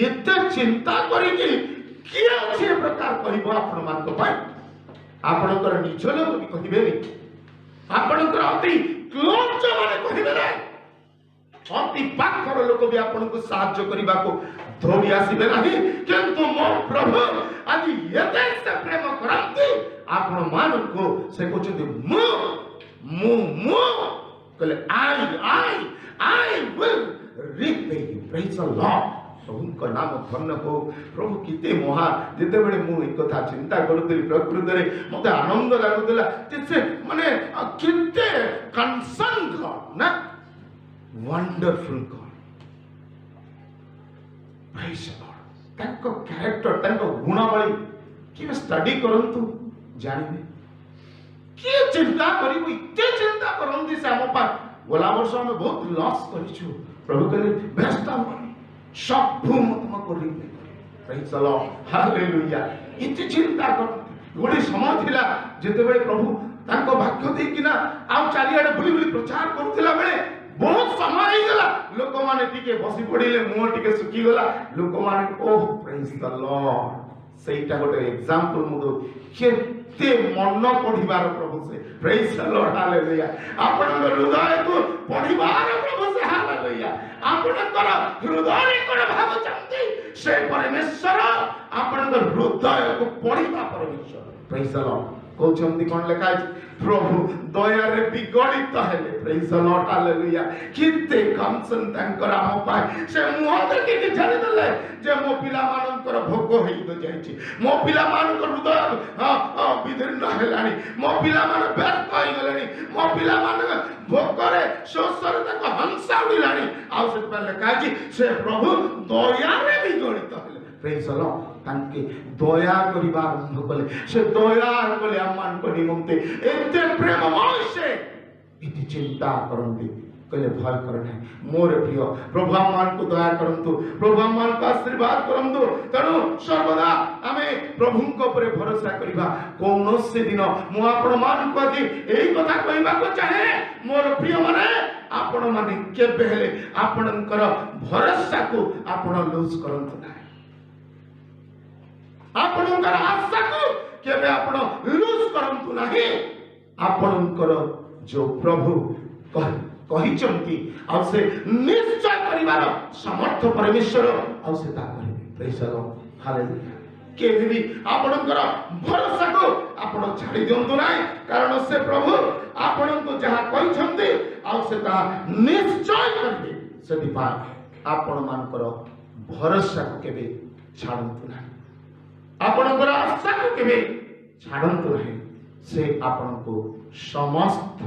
ଏତେ ଚିନ୍ତା କରିକି କିଏ ଅଛି ଏ ପ୍ରକାର କହିବ ଆପଣମାନଙ୍କ ପାଇଁ ଆପଣଙ୍କର ନିଜ ଲୋକ ବି କହିବେନି ଆପଣଙ୍କର ଅତି କ୍ଲୋଜ ମାନେ କହିବେ ନାହିଁ ଅତି ପାଖର ଲୋକ ବି ଆପଣଙ୍କୁ ସାହାଯ୍ୟ କରିବାକୁ ଦୌଡ଼ି ଆସିବେ ନାହିଁ କିନ୍ତୁ ମୋ ପ୍ରଭୁ ଆଜି ଏତେ ସେ ପ୍ରେମ କରନ୍ତି ଆପଣମାନଙ୍କୁ ସେ କହୁଛନ୍ତି ମୁଁ କହିଲେ I will repay you praise the Lord ପ୍ରଭୁଙ୍କ ନାମ ଧନ୍ୟ ହଉ ପ୍ରଭୁ କେତେ ମହାନ ଯେତେବେଳେ ମୁଁ ଏ କଥା ଚିନ୍ତା କରୁଥିଲି ପ୍ରକୃତରେ ମତେ ଆନନ୍ଦ ଲାଗୁଥିଲା ଯେ ସେ ମାନେ କେତେ କନସର୍ନ ଗଡ୍ ନା ୱଣ୍ଡରଫୁଲ ଗଡ୍ ପ୍ରେଜ୍ ଦ ଲର୍ଡ ତାଙ୍କ କ୍ୟାରେକ୍ଟର ତାଙ୍କ ଗୁଣାବଳୀ କେବେ ଷ୍ଟଡି କରନ୍ତୁ ଜାଣିବେ କିଏ ଚିନ୍ତା କରିବୁ ଏତେ ଚିନ୍ତା କରନ୍ତି ସେ ଆମ ପାଇଁ ଗଲା ବର୍ଷ ଆମେ ବହୁତ ଲସ୍ କରିଛୁ ପ୍ରଭୁ କହିଲେ ବ୍ୟସ୍ତ ହବନି ସବୁ ମୁଁ ତୁମକୁ ରିପେ କରିବି ପ୍ରେଜ୍ ଦ ଲର୍ଡ ହାଲେଲୁୟା ଏତେ ଚିନ୍ତା କରନ୍ତି ଗୋଟେ ସମୟ ଥିଲା ଯେତେବେଳେ ପ୍ରଭୁ ତାଙ୍କ ବାକ୍ୟ ଦେଇକିନା ଆଉ ଚାରିଆଡେ ବୁଲି ବୁଲି ପ୍ରଚାର କରୁଥିଲା ବେଳେ ବହୁତ ସମୟ ହେଇଗଲା ଲୋକମାନେ ଟିକେ ବସି ପଡ଼ିଲେ ମୁହଁ ଟିକେ ଶୁଖିଗଲା ଲୋକମାନେ ଓହ ପ୍ରେଜ୍ ଦ ଲର୍ଡ ସେଇଟା ଗୋଟେ ଏକ୍ସାମ୍ପଲ ମୁଁ ଦଉଛି କେତେ ମନ ପଢିବାର ପ୍ରଭୁ ସେ ପ୍ରେଜ୍ ଦ ଲର୍ଡ ହାଲେଲୁୟା ଆପଣଙ୍କ ହୃଦୟକୁ ପଢିବାର ପ୍ରଭୁ ସେ ହାଲେଲୁୟା ଆପଣଙ୍କର ହୃଦୟରେ କଣ ଭାବୁଛନ୍ତି ସେ ପରମେଶ୍ୱର ଆପଣଙ୍କ ହୃଦୟକୁ ପଢିବା ପରମେଶ୍ୱର ପ୍ରେଜ୍ ଦ ଲର୍ଡ କହୁଛନ୍ତି କଣ ଲେଖା ଅଛି ପ୍ରଭୁ ଦୟାରେ ବିଗଳିତ ହେଲେ ପ୍ରେଜ୍ ଦ ଲର୍ଡ ହାଲେଲୁୟା କେତେ କନସର୍ନ ତାଙ୍କର ଆମ ପାଇଁ ସେ ମୁହଁ ଦେଖିକି ଜାଣିଦେଲେ ଯେ ମୋ ପିଲାମାନଙ୍କର ଭୋଗ ହେଇଯାଇଛି ମୋ ପିଲାମାନଙ୍କ ହୃଦୟ ବିଦୀର୍ଣ୍ଣ ହେଲାଣି ମୋ ପିଲାମାନେ ବ୍ୟର୍ଥ ହେଇଗଲେଣି ମୋ ପିଲାମାନଙ୍କ ଭୋଗରେ ଶୋଷରେ ତାଙ୍କ ହଂସା ଉଡ଼ିଲାଣି ଆଉ ସେଥିପାଇଁ ଲେଖା ଅଛି ସେ ପ୍ରଭୁ ଦୟାରେ ବିଗଳିତ ହେଲେ ପ୍ରେଜ୍ ଦ ଲର୍ଡ ତାଙ୍କେ ଦୟା କରିବା ଆରମ୍ଭ କଲେ ସେ ଦୟା କଲେ ଆମମାନଙ୍କ ନିମନ୍ତେ ଏତେ ପ୍ରେମମୟ ସେ ଏତେ ଚିନ୍ତା କରନ୍ତି କହିଲେ ଭୟ କର ନାହିଁ ମୋର ପ୍ରିୟ ପ୍ରଭୁ ଆମମାନଙ୍କୁ ଦୟା କରନ୍ତୁ ପ୍ରଭୁ ଆମମାନଙ୍କୁ ଆଶୀର୍ବାଦ କରନ୍ତୁ ତେଣୁ ସର୍ବଦା ଆମେ ପ୍ରଭୁଙ୍କ ଉପରେ ଭରସା କରିବା କୌଣସି ଦିନ ମୁଁ ଆପଣମାନଙ୍କୁ ଆଜି ଏଇ କଥା କହିବାକୁ ଚାହେଁ ମୋର ପ୍ରିୟମାନେ ଆପଣମାନେ କେବେ ହେଲେ ଆପଣଙ୍କର ଭରସାକୁ ଆପଣ ଲୁଜ୍ କରନ୍ତୁ ନାହିଁ ଆପଣଙ୍କର ଆଶାକୁ କେବେ ଆପଣ ଲୁଜ୍ କରନ୍ତୁ ନାହିଁ ଆପଣଙ୍କର ଯୋଉ ପ୍ରଭୁ କହିଛନ୍ତି ଆଉ ସେ ନିଶ୍ଚୟ କରିବାର ସମର୍ଥ ପରମେଶ୍ୱର ଆଉ ସେ ତା କରିବେ ପ୍ରେଜ୍ ଦ ଲର୍ଡ ହାଲେଲୁୟା କେବେ ବି ଆପଣଙ୍କର ଭରସାକୁ ଆପଣ ଛାଡ଼ି ଦିଅନ୍ତୁ ନାହିଁ କାରଣ ସେ ପ୍ରଭୁ ଆପଣଙ୍କୁ ଯାହା କହିଛନ୍ତି ଆଉ ସେ ତାହା ନିଶ୍ଚୟ କରିବେ ସେଥିପାଇଁ ଆପଣମାନଙ୍କର ଭରସାକୁ କେବେ ଛାଡ଼ନ୍ତୁ ନାହିଁ ଆପଣଙ୍କର ଆଶାକୁ କେବେ ଛାଡ଼ନ୍ତୁ ନାହିଁ ସେ ଆପଣଙ୍କୁ ସମସ୍ତ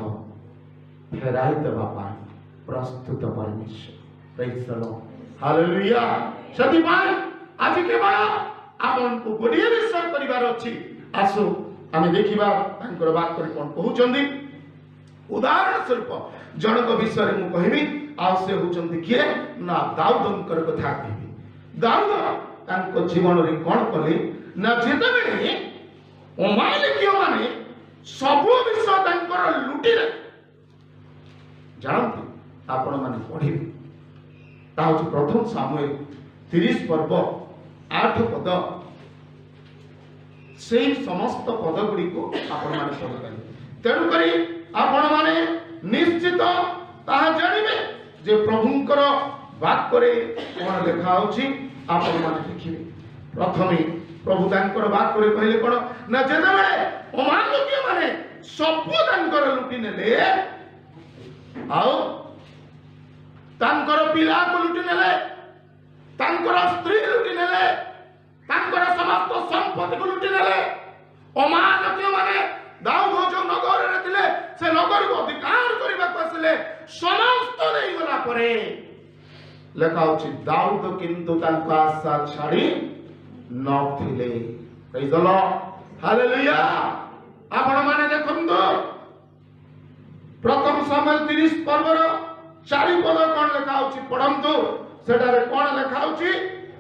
ଫେରାଇ ଦେବା ପାଇଁ ପ୍ରସ୍ତୁତ ପରମେଶ୍ୱର ପ୍ରେଜ୍ ଦ ଲର୍ଡ ହାଲେଲୁୟା ସେଥିପାଇଁ ଆଜି କେବଳ ଆପଣଙ୍କୁ ଗୋଟିଏ ବିଷୟ କରିବାର ଅଛି ଆସୁ ଆମେ ଦେଖିବା ତାଙ୍କର ବାକ୍ୟରେ କଣ କହୁଛନ୍ତି ଉଦାହରଣ ସ୍ୱରୂପ ଜଣଙ୍କ ବିଷୟରେ ମୁଁ କହିବି ଆଉ ସେ ହେଉଛନ୍ତି କିଏ ନା ଦାଉଦଙ୍କର କଥା କହିବି ଦାଉଦ ତାଙ୍କ ଜୀବନରେ କଣ କଲେ ନା ଯେତେବେଳେ ଅମାଲେକୀୟମାନେ ସବୁ ବିଷୟ ତାଙ୍କର ଲୁଟିଲେ ଜାଣନ୍ତୁ ଆପଣମାନେ ପଢିବେ ତା ହଉଛି ପ୍ରଥମ ସାମୁଏଲ 30 ପର୍ବ 8 ପଦ সেই সমস্ত পদগুড়িକୁ ଆପଣମାନେ ପଢ଼ିପାରିବେ। ତେଣୁକରି ଆପଣମାନେ ନିଶ୍ଚିତ ତାହା ଜାଣିବେ ଯେ ପ୍ରଭୁଙ୍କର ବାକ୍ୟରେ କ'ଣ ଲେଖା ଅଛି ଆପଣମାନେ ଦେଖିବେ। ପ୍ରଥମେ ପ୍ରଭୁ ତାଙ୍କର ବାକ୍ୟରେ କହିଲେ କ'ଣ ନା ଯେତେବେଳେ ଅମାନୁଷ୍ୟମାନେ ସବୁ ତାଙ୍କର ଲୁଟି ନେଲେ ଆଉ ତାଙ୍କର ପିଲାକୁ ଲୁଟି ନେଲେ, ତାଙ୍କର ସ୍ତ୍ରୀ ଲୁଟି ନେଲେ, ତାଙ୍କର ସମସ୍ତ ସମ୍ପତ୍ତିକୁ ଲୁଟି ନେଲେ, ଅମାନୁଷ୍ୟମାନେ ଦାଉଦ ଯୋଉ ନଗରରେ ଥିଲେ ସେ ନଗରକୁ ଅଧିକାର କରିବାକୁ ଆସିଲେ, ସମସ୍ତ ନେଇଗଲା ପରେ ଲେଖା ଅଛି ଦାଉଦ କିନ୍ତୁ ତାଙ୍କ ଆଶା ଛାଡ଼ି ନଥିଲେ। ପ୍ରେଜ୍ ଦ ଲର୍ଡ, ହାଲେଲୁୟା। ଆପଣମାନେ ଦେଖନ୍ତୁ ପ୍ରଥମ ସାମୁଏଲ 30 ପର୍ବର 4 ପଦ କ'ଣ ଲେଖା ଅଛି ପଢ଼ନ୍ତୁ। ସେଠାରେ କ'ଣ ଲେଖା ଅଛି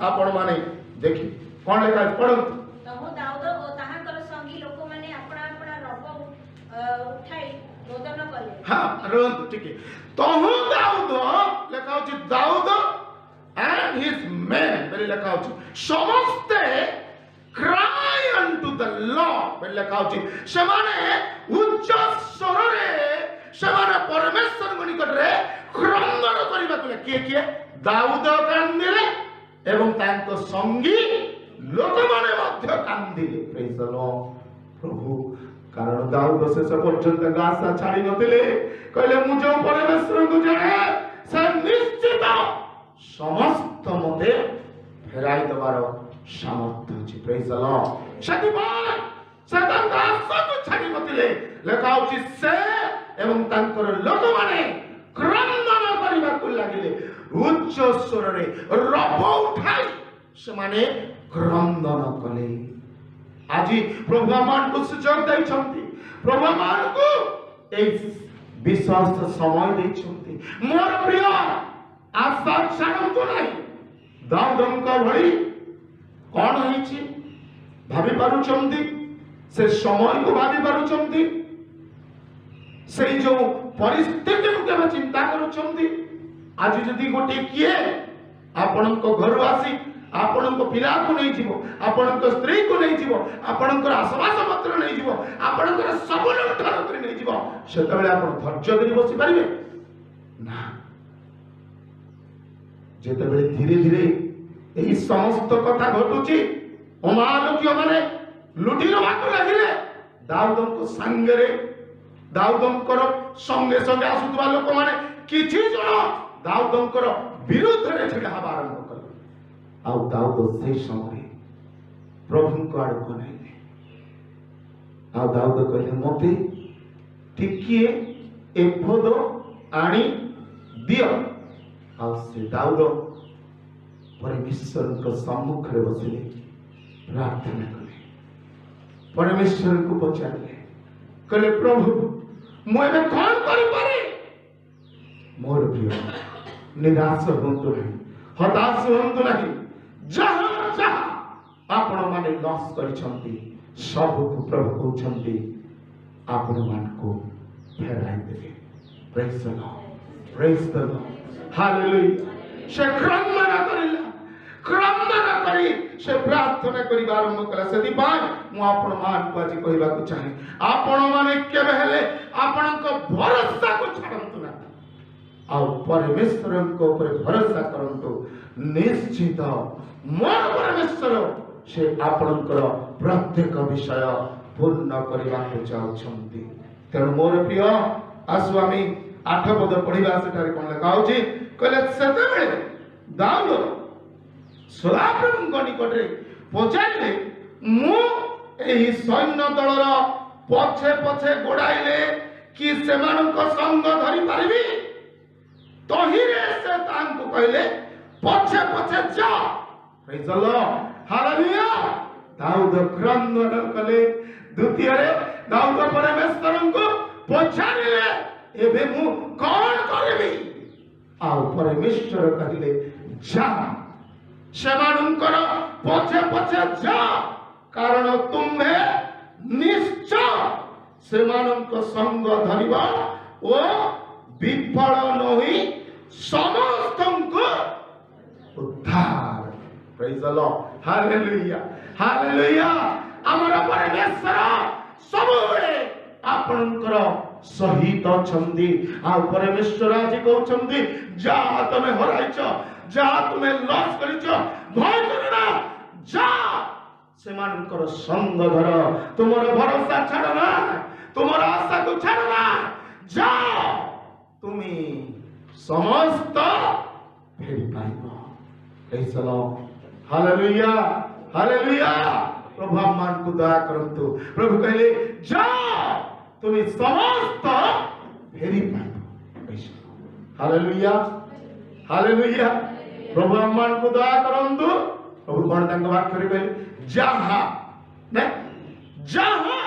ଆପଣମାନେ ଦେଖି କ'ଣ ଲେଖା ଅଛି ପଢ଼ନ୍ତୁ। ତହୁ ଦାଉଦ ଓ ତାହାଙ୍କର ସଙ୍ଗୀ ଲୋକମାନେ ଆପଣା ଆପଣା ରବ ଉଠାଇ ରୋଦନ କଲେ। ହଁ ରୁହନ୍ତୁ ଟିକେ। ତହୁ ଦାଉଦ ଲେଖା ଅଛି ଦାଉଦ and his men ବୋଲି ଲେଖା ଅଛି ସମସ୍ତେ cry unto the Lord ବୋଲି ଲେଖା ଅଛି। ସେମାନେ ଉଚ୍ଚ ସ୍ୱରରେ ସେମାନେ ପରମେଶ୍ୱରଙ୍କ ନିକଟରେ କ୍ରନ୍ଦନ କରିବାକୁ ଲାଗିଲେ। କିଏ କିଏ? ଦାଉଦ କାନ୍ଦିଲେ ଏବଂ ତାଙ୍କ ସଙ୍ଗୀ ଲୋକମାନେ ମଧ୍ୟ କାନ୍ଦିଲେ। ପ୍ରେଜ୍ ଦ ଲର୍ଡ। ପ୍ରଭୁ କାରଣ ଦାଉଦ ଶେଷ ପର୍ଯ୍ୟନ୍ତ ତାଙ୍କ ଆଶା ଛାଡ଼ି ନଥିଲେ। କହିଲେ ମୁଁ ଯୋଉ ପରମେଶ୍ୱରଙ୍କୁ ଜାଣେ ସେ ନିଶ୍ଚିତ ସମସ୍ତ ମତେ ଫେରାଇ ଦେବାର ସାମର୍ଥ୍ୟ ଅଛି। ପ୍ରେଜ୍ ଦ ଲର୍ଡ। ସେଥିପାଇଁ ସେ ତାଙ୍କ ଆଶାକୁ ଛାଡ଼ି ନଥିଲେ। ଲେଖା ହେଉଛି ସେ ଏବଂ ତାଙ୍କର ଲୋକମାନେ କ୍ରନ୍ଦନ କରିବାକୁ ଲାଗିଲେ। ଉଚ୍ଚ ସ୍ୱରରେ ରବ ଉଠାଇ ସେମାନେ କ୍ରନ୍ଦନ କଲେ। ଆଜି ପ୍ରଭୁ ଆମମାନଙ୍କୁ ସୁଯୋଗ ଦେଇଛନ୍ତି, ପ୍ରଭୁ ଆମମାନଙ୍କୁ এই ବିଶ୍ୱାସ ସମୟ ଦେଇଛନ୍ତି। ମୋର ପ୍ରିୟ ଆଶା ଛାଡ଼ନ୍ତୁ ନାହିଁ। ଦାଉଦଙ୍କ ଭଳି କ'ଣ ହେଇଛି ଭାବି ପାରୁଛନ୍ତି? ସେ ସମୟକୁ ଭାବି ପାରୁଛନ୍ତି? ସେଇ ଯୋଉ ପରିସ୍ଥିତିକୁ କେବେ ଚିନ୍ତା କରୁଛନ୍ତି? ଆଜି ଯଦି ଗୋଟିଏ କିଏ ଆପଣଙ୍କ ଘରୁ ଆସି ଆପଣଙ୍କ ପିଲାକୁ ନେଇଯିବ, ଆପଣଙ୍କ ସ୍ତ୍ରୀକୁ ନେଇଯିବ, ଆପଣଙ୍କର ଆସବାସ ପତ୍ର ନେଇଯିବ, ଆପଣଙ୍କର ସବୁ ଲୁଣ୍ଠନ କରି ନେଇଯିବ, ସେତେବେଳେ ଆପଣ ଧୈର୍ଯ୍ୟ ଧରି ବସିପାରିବେ ନା। ଯେତେବେଳେ ଧୀରେ ଧୀରେ ଏହି ସମସ୍ତ କଥା ଘଟୁଛି, ଅମାନୁଷ୍ୟମାନେ ଲୁଟି ନେବାକୁ ଲାଗିଲେ, ଦାଉଦଙ୍କ ସାଙ୍ଗରେ ଦାଉଦଙ୍କର ସଙ୍ଗେ ସଙ୍ଗେ ଆସୁଥିବା ଲୋକମାନେ କିଛି ଜଣ ଦାଉଦଙ୍କର ବିରୁଦ୍ଧରେ ଛିଡ଼ା ହେବା ଆରମ୍ଭ କଲେ। ଆଉ ଦାଉଦ ସେଇ ସମୟରେ ପ୍ରଭୁଙ୍କ ଆଡ଼କୁ ଅନାଇଲେ। ଆଉ ଦାଉଦ କହିଲେ ମତେ ଟିକିଏ ଏଫୋଦ ଆଣି ଦିଅ। ଆଉ ସେ ଦାଉଦ ପରମେଶ୍ୱରଙ୍କ ସମ୍ମୁଖରେ ବସିଲେ, ପ୍ରାର୍ଥନା କଲେ, ପରମେଶ୍ୱରଙ୍କୁ ପଚାରିଲେ, କହିଲେ ପ୍ରଭୁ ମୁଁ ଏବେ କ'ଣ କରିପାରେ? ମୋର ପ୍ରିୟ ନିରାଶ ହୁଅନ୍ତୁ ନାହିଁ, ହତାଶ ହୁଅନ୍ତୁ ନାହିଁ। ଯାହା ଯାହା ଆପଣମାନେ ଲସ୍ କରିଛନ୍ତି ସବୁକୁ ପ୍ରଭୁ କହୁଛନ୍ତି ଆପଣମାନଙ୍କୁ ଫେରାଇ ଦେବେ। ପ୍ରେଜ୍ ଦ ଲର୍ଡ, ପ୍ରେଜ୍ ଦ ଲର୍ଡ, ହାଲେଲୁୟା। ସେ କ୍ରନ୍ଦନ କରିଲା, କ୍ରନ୍ଦନ କରି ସେ ପ୍ରାର୍ଥନା କରିବା ଆରମ୍ଭ କଲା। ସେଥିପାଇଁ ମୁଁ ଆପଣମାନଙ୍କୁ ଆଜି କହିବାକୁ ଚାହେଁ, ଆପଣମାନେ କେବେ ହେଲେ ଆପଣଙ୍କ ଭରସାକୁ ଛାଡ଼ନ୍ତୁ ନାହିଁ, ଆଉ ପରମେଶ୍ୱରଙ୍କ ଉପରେ ଭରସା କରନ୍ତୁ। ନିଶ୍ଚିତ ମୋର ପରମେଶ୍ୱର ସେ ଆପଣଙ୍କର ପ୍ରତ୍ୟେକ ବିଷୟ ପୂର୍ଣ୍ଣ କରିବାକୁ ଚାହୁଁଛନ୍ତି। ତେଣୁ ମୋର ପ୍ରିୟ ଆସୁ ଆମେ 8 ପଦ ପଢିବା। ସେଠାରେ କ'ଣ ଲେଖା ହେଉଛି? କହିଲେ ସେତେବେଳେ ଦାଉଦ ସୋଲାପ୍ରଭୁଙ୍କ ନିକଟରେ ପଚାରିଲେ, ମୁଁ ଏହି ସୈନ୍ୟ ଦଳର ପଛେ ପଛେ ଗୋଡ଼ାଇଲେ କି ସେମାନଙ୍କ ସଙ୍ଗ ଧରିପାରିବି? ତହିଁରେ ସେ ତାଙ୍କୁ କହିଲେ ପଛେ ପଛେ ଯାଅ। ପ୍ରେଜ୍ ଦ ଲର୍ଡ, ହାଲେଲୁୟା। ଦାଉଦ କ୍ରନ୍ଦନ କଲେ। ଦ୍ୱିତୀୟରେ ଦାଉଦ ପରମେଶ୍ୱରଙ୍କୁ ପଚାରିଲେ, ଏବେ ମୁଁ କ'ଣ କରିବି? ଆଉ ପରମେଶ୍ୱର କହିଲେ ଯା, ସେମାନଙ୍କର ପଛେ ପଛେ ଯା, କାରଣ ତୁମ୍ଭେ ନିଶ୍ଚୟ ସେମାନଙ୍କ ସଙ୍ଗ ଧରିବ ଓ ବିଫଳ ନୋହି ସମସ୍ତଙ୍କୁ ଉଦ୍ଧାର। ପ୍ରେଜ୍ ଦ ଲର୍ଡ, ହାଲେଲୁୟା, ହାଲେଲୁୟା। ଆମର ପରମେଶ୍ୱର ସବୁବେଳେ ଆପଣଙ୍କର ସହିତ ଅଛନ୍ତି। ଆଉ ପରମେଶ୍ୱର ଆଜି କହୁଛନ୍ତି ଯାହା ତମେ ହରାଇଛ, ଯାହା ତୁମେ ଲସ୍ କରିଛ, ଭୟ କର ନା, ଯା ସେମାନଙ୍କର ସଙ୍ଗ ଧର, ତୁମର ଭରସା ଛାଡ଼ ନା, ତୁମର ଆଶାକୁ ଛାଡ଼ ନା, ଯା তুমি সমস্ত ফেরি পাইব। Praise the lord, hallelujah, hallelujah. প্রভু আমাকে দয়া করন্তু। প্রভু কহিলে যা তুমি সমস্ত ফেরি পাইব। Praise the lord, hallelujah, hallelujah. প্রভু আমাকে দয়া করন্তু। প্রভু কোন তাঙ্ক বাক্যরে কহিলে যাহা না, যাহা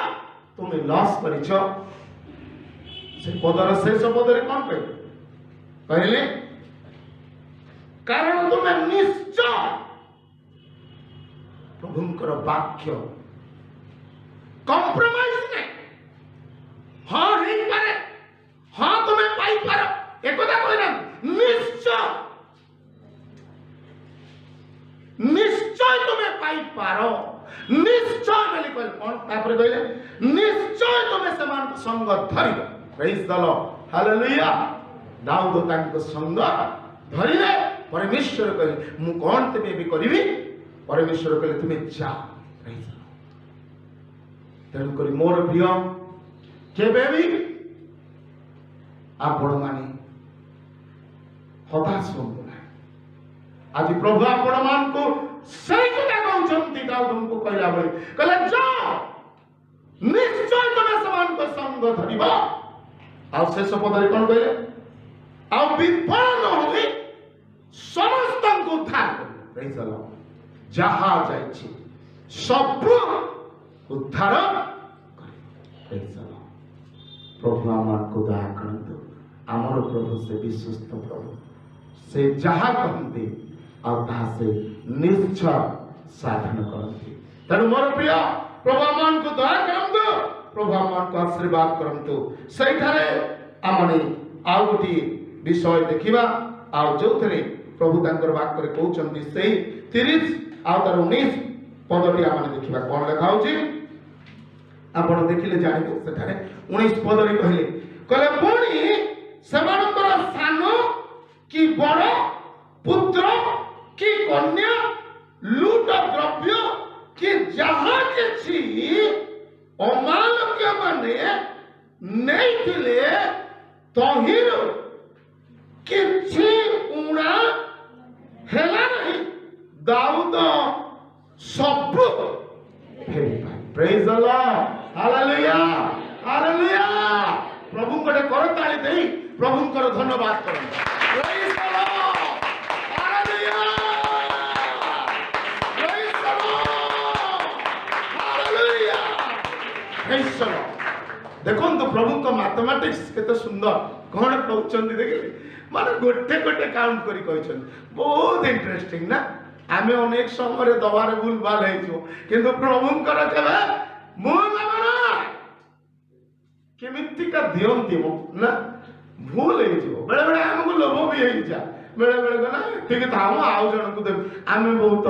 তুমি লস করিছ, ସେ ପଦର ଶେଷ ପଦରେ କଣ କହିଲେ? କହିଲେ କାରଣ ତୁମେ ନିଶ୍ଚୟ ପ୍ରଭୁଙ୍କର ବାକ୍ୟ କମ୍ପ୍ରମାଇଜ ନାହିଁ। ହଁ ହେଇପାରେ, ହଁ ତୁମେ ପାଇପାର, একথা କହିଲା ନିଶ୍ଚୟ, ନିଶ୍ଚୟ ତୁମେ ପାଇପାର, ନିଶ୍ଚୟ ବୋଲି କହିଲେ କଣ? ତାପରେ କହିଲେ ନିଶ୍ଚୟ ତୁମେ ସେମାନଙ୍କ ସଙ୍ଗ ଧରିବ। Praise the Lord, hallelujah। ଦାଉଦ ତାଙ୍କ ସଙ୍ଗ ଧରିଲେ। ପରମେଶ୍ୱର କହିଲେ ମୁଁ କଣ ତେବେ ଏବେ କରିବି? ପରମେଶ୍ୱର କହିଲେ ତୁମେ ଯା। Praise the Lord। ତେଣୁକରି ମୋର ପ୍ରିୟ, କେବେ ବି ଆପଣମାନେ ହତାଶ ହୁଅନ୍ତୁ ନାହିଁ। ଆଜି ପ୍ରଭୁ ଆପଣମାନଙ୍କୁ ସେଇ କଥା କହୁଛନ୍ତି ଦାଉଦଙ୍କୁ କହିଲା ଭଳି, କହିଲେ ଯାଅ, ନିଶ୍ଚୟ ତମେ ସେମାନଙ୍କ ସଙ୍ଗ ଧରିବ। ଆଉ ଶେଷ ପଦରେ କଣ କହିଲେ? ଆଉ ବିଫଳ ନ ହୋଇ ସମସ୍ତଙ୍କୁ ଉଦ୍ଧାର କରିବ। ପ୍ରେଜ୍ ଦ ଲର୍ଡ। ଯାହା ଯାଇଛି ସବୁ ଉଦ୍ଧାର କରିବ। ପ୍ରେଜ୍ ଦ ଲର୍ଡ। ପ୍ରଭୁ ଆମକୁ ଦୟା କରନ୍ତୁ। ଆମର ପ୍ରଭୁ ସେ ବିଶ୍ୱସ୍ତ ପ୍ରଭୁ, ସେ ଯାହା କହନ୍ତି ଆଉ ତାହା ସେ ନିଶ୍ଚୟ ସାଧନ କରନ୍ତି। ତେଣୁ ମୋର ପ୍ରିୟ, ପ୍ରଭୁ ଆମକୁ ଦୟା କରନ୍ତୁ, ପ୍ରଭୁ ଆମକୁ ଆଶୀର୍ବାଦ କରନ୍ତୁ। ସେଇଠାରେ ଆମେ ଆଉ ଗୋଟିଏ ବିଷୟ ଦେଖିବା, ଆଉ ଯୋଉଥିରେ ପ୍ରଭୁ ତାଙ୍କର ବାକ୍ୟରେ କହୁଛନ୍ତି ସେଇ 30 ଆଉ ତାର 19 ପଦଟି ଆମେ ଦେଖିବା। କଣ ଲେଖା ହଉଛି ଆପଣ ଦେଖିଲେ ଜାଣିବେ। ସେଠାରେ 19 ପଦରେ କହିଲେ, କହିଲେ ପୁଣି ସେମାନଙ୍କର ସାନ କି ବଡ଼, ପୁତ୍ର କି କନ୍ୟା, ଲୁଟ ଦ୍ରବ୍ୟ କି ଯାହା କିଛି ଅମାଲକ୍ୟ ମାନେ ନେଇଥିଲେ ତହିଁରୁ କିଛି ଉଣା ହେଲା ନାହିଁ। ଦାଉଦ ସବୁ ଫେରି ପାଏ। ପ୍ରେଜ୍ ଦ ଲର୍ଡ, ହାଲେଲୁୟା, ହାଲେଲୁୟା। ପ୍ରଭୁଙ୍କ ଗୋଟେ କରତାଳି ଦେଇ ପ୍ରଭୁଙ୍କର ଧନ୍ୟବାଦ କରନ୍ତୁ। ପ୍ରେଜ୍ ଦ ଲର୍ଡ, ହାଲେଲୁୟା, ପ୍ରେଜ୍ ଦ ଲର୍ଡ, ହାଲେଲୁୟା, ପ୍ରେଜ୍ ଦ ଲର୍ଡ। ଦେଖନ୍ତୁ ପ୍ରଭୁଙ୍କ ମ୍ୟାଥମେଟିକ୍ସ କେତେ ସୁନ୍ଦର। କଣ କହୁଛନ୍ତି ଦେଖିଲେ? ମାନେ ଗୋଟେ ଗୋଟେ କାଉଣ୍ଟ କରି କହିଛନ୍ତି। ବହୁତ ଇଣ୍ଟରେଷ୍ଟିଂ ନା? ଆମେ ଅନେକ ସମୟରେ ଦବାରେ ଭୁଲ ଭାଲ ହେଇଯିବ, କିନ୍ତୁ ପ୍ରଭୁଙ୍କର କେବେ ଭୁଲ ହବ ନା। କେମିତିକା ଦିଅନ୍ତି ମୋ ନା, ଭୁଲ ହେଇଯିବ। ବେଳେ ବେଳେ ଆମକୁ ଲୋଭ ବି ହେଇଯାଏ। ବେଳେ ବେଳେ ନା ଠିକ ଥାଉ ଆଉ ଜଣଙ୍କୁ ଦେବୁ, ଆମେ ବହୁତ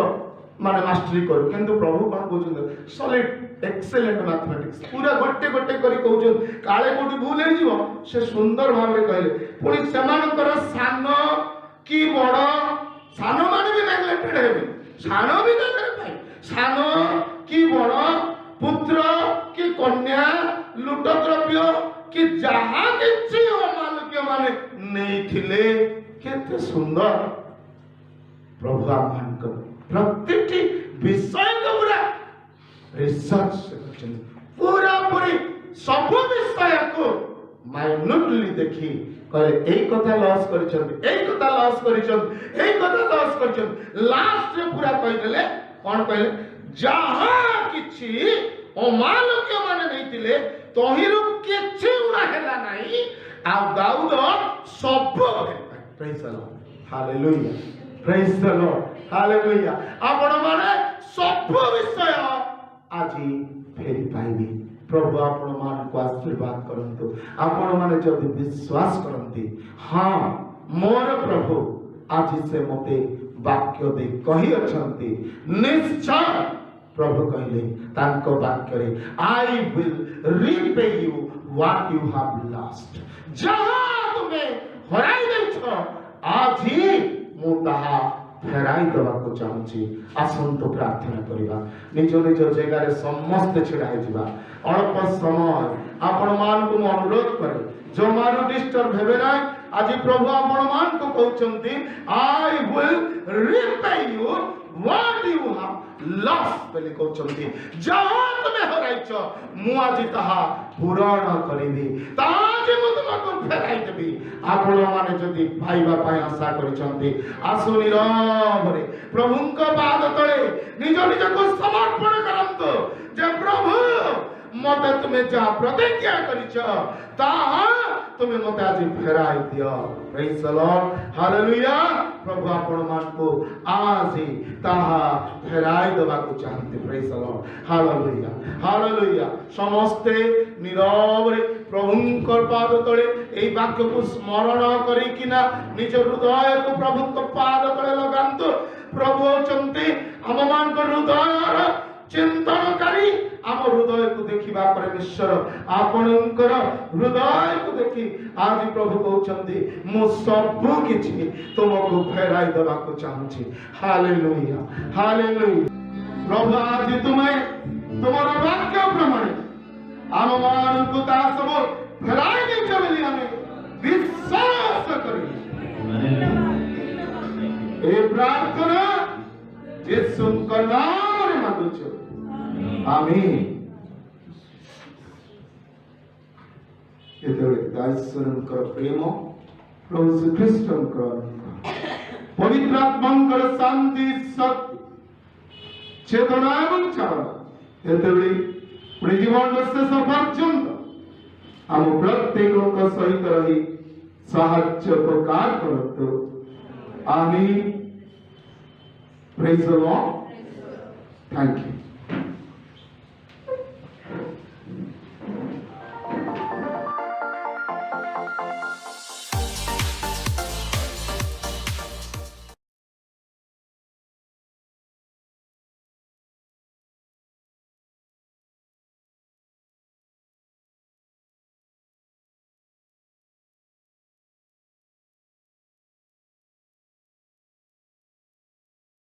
ମାନେ ମାଷ୍ଟରୀ କରୁ, କିନ୍ତୁ ପ୍ରଭୁ କଣ କହୁଛନ୍ତି? ସଲିଡ ଏକ୍ସେଲେଣ୍ଟ ମ୍ୟାଥମେଟିକ୍ସ, ପୁରା ଗୋଟେ ଗୋଟେ କରି କହୁଛନ୍ତି। କାଳେ କୋଉଠି ଭୁଲ ହେଇଯିବ ସେ ସୁନ୍ଦର ଭାବରେ କହିଲେ। ପୁଣି ସେମାନଙ୍କର ସାନ କି ବଡ଼, ସାନ ମାନେ ବି ନେଗଲେକ୍ଟେଡ ହେବେ, ସାନ ବି ତାଙ୍କର ପାଇଁ, ସାନ କି ବଡ଼, ପୁତ୍ର କି କନ୍ୟା, ଲୁଟ ଦ୍ରବ୍ୟ କି ଯାହା କିଛି ଅମାଲକ୍ୟ ମାନେ ନେଇଥିଲେ। କେତେ ସୁନ୍ଦର ପ୍ରଭୁ ଆମମାନଙ୍କ ପ୍ରତ୍ୟେକଟି ବିଷୟକୁ ପୁରା ରିସର୍ଚ୍ଚ କରିଛନ୍ତି। ପୁରାପୁରି ସବୁ ବିଷୟକୁ ମାଇନ୍ୟୁଟଲି ଦେଖି କହିଲେ ଏଇ କଥା ଲସ୍ କରିଛନ୍ତି, ଏଇ କଥା ଲସ୍ କରିଛନ୍ତି, ଏଇ କଥା ଲସ୍ କରିଛନ୍ତି। ଲାଷ୍ଟରେ ପୁରା କହିଦେଲେ କଣ କହିଲେ? ଯାହା କିଛି ଅମାଲକ୍ୟ ମାନେ ନେଇଥିଲେ ତହିଁରୁ କିଛି ଉଣା ହେଲା ନାହିଁ। ଆଉ ଦାଉଦ ସବୁ ପ୍ରେଜ୍ ଦ ଲର୍ଡ, ହାଲେଲୁୟା, ପ୍ରେଜ୍ ଦ ଲର୍ଡ, ହାଲେଲୁୟା। ଆପଣ ମାନେ ସବୁ ବିଷୟ ଆଜି ଫେରି ପାଇବେ। ପ୍ରଭୁ ଆପଣ ମାନଙ୍କୁ ଆଶୀର୍ବାଦ କରନ୍ତୁ। ଆପଣ ମାନେ ଯଦି ବିଶ୍ୱାସ କରନ୍ତି, ହଁ ମୋର ପ୍ରଭୁ ଆଜି ସେ ମତେ ବାକ୍ୟ ଦେଇ କହିଅଛନ୍ତି ନିଶ୍ଚୟ प्रभु कहले तांको वाक्य रे I will repay you what you have lost. जहां तुम्हें हराई दैछ आज ही मु ताहा फेराई देवाको चाहूँगी। आसंतु प्रार्थना करिबा निज निज जगह समस्त छिड़ा जिबा अल्प समय आपण मान को अनुरोध करे जो मारू डिस्टर्ब हेबे ना आज प्रभु आपण मान को कहउचंती I will repay you what you have lost बोली कहउचंती। जहां तुमे हराइछ मु आज ताहा पूरण करिबी ताजे मु तुमको फेराई देबी। आपण माने जदि भाईबा पाए आशा करिसंती आसु नीरवरे प्रभुଙ୍କ पाद तळे निज निज को समर्पण करंतो जे प्रभु मते तुमे जा प्रतिज्ञा करिछ ताहा तुमे मते आज फेराई दियो। Praise the lord hallelujah. प्रभु आपण मान को आज ही ताहा फेराई देबा को चाहते। Praise the lord hallelujah hallelujah. समस्ते नीरवरे प्रभुଙ୍କ पाद तळे एई वाक्य को स्मरण करी किना निज हृदय को प्रभुଙ୍କ पाद तळे लगांतो। प्रभु चंते हम मान को हृदय चिंतनकारी आम हृदय को देखिबा परमेश्वर आपणकर हृदय को देखि आज प्रभु कहउचंदी मु सब किछि तुमको फेराई देबा को चाहूछि। Hallelujah hallelujah. प्रभु आज तुम्हें तुमर वाक्य प्रमाण आम मान को ता सब फेराई देछ बोली हमें विश्वास करी। ए प्रार्थना यीशुଙ୍କ नामରେ मागुଛୁ आमीन। ईश्वरଙ୍କର प्रेम प्रभु श्रीकृष्णଙ୍କର पवित्र आत्माଙ୍କର शांति शक्ति चेतना एवं चालना एतबेले पुणी जीवन शेष पर्यंत आम प्रत्येक सहित रही साहाय्य उपकार करतु आमीन। Praise the Lord. Thank you.